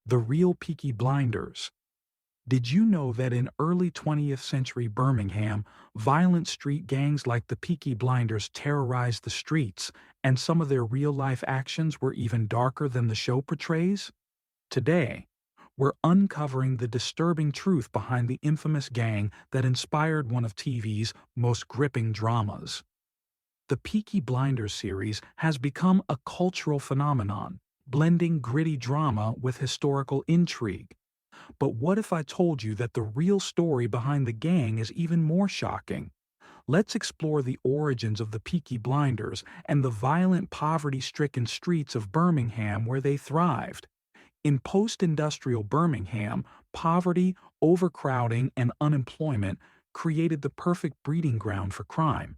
The real Peaky Blinders. Did you know that in early 20th century Birmingham, violent street gangs like the Peaky Blinders terrorized the streets, and some of their real-life actions were even darker than the show portrays? Today, we're uncovering the disturbing truth behind the infamous gang that inspired one of TV's most gripping dramas. The Peaky Blinders series has become a cultural phenomenon, blending gritty drama with historical intrigue. But what if I told you that the real story behind the gang is even more shocking? Let's explore the origins of the Peaky Blinders and the violent poverty-stricken streets of Birmingham where they thrived. In post-industrial Birmingham, poverty, overcrowding, and unemployment created the perfect breeding ground for crime.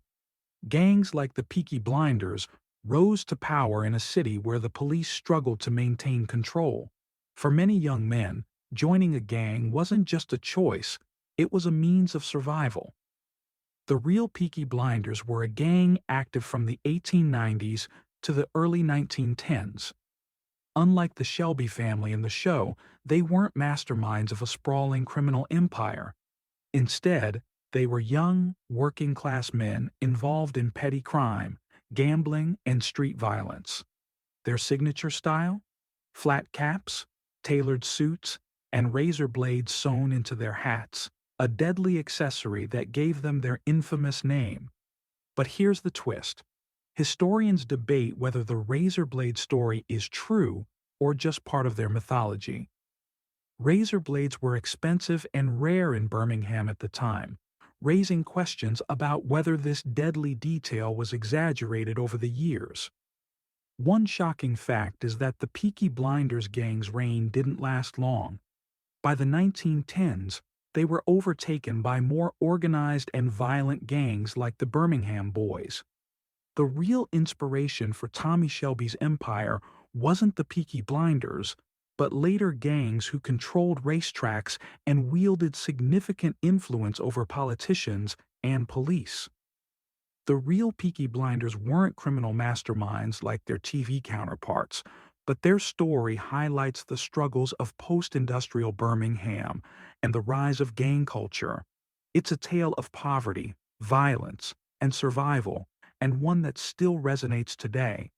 Gangs like the Peaky Blinders rose to power in a city where the police struggled to maintain control. For many young men, joining a gang wasn't just a choice, it was a means of survival. The real Peaky Blinders were a gang active from the 1890s to the early 1910s. Unlike the Shelby family in the show, they weren't masterminds of a sprawling criminal empire. Instead, they were young, working-class men involved in petty crime, gambling, and street violence. Their signature style? Flat caps, tailored suits, and razor blades sewn into their hats, a deadly accessory that gave them their infamous name. But here's the twist. Historians debate whether the razor blade story is true or just part of their mythology. Razor blades were expensive and rare in Birmingham at the time, raising questions about whether this deadly detail was exaggerated over the years. One shocking fact is that the Peaky Blinders gang's reign didn't last long. By the 1910s, they were overtaken by more organized and violent gangs like the Birmingham Boys. The real inspiration for Tommy Shelby's empire wasn't the Peaky Blinders, but later gangs who controlled racetracks and wielded significant influence over politicians and police. The real Peaky Blinders weren't criminal masterminds like their TV counterparts, but their story highlights the struggles of post-industrial Birmingham and the rise of gang culture. It's a tale of poverty, violence, and survival, and one that still resonates today.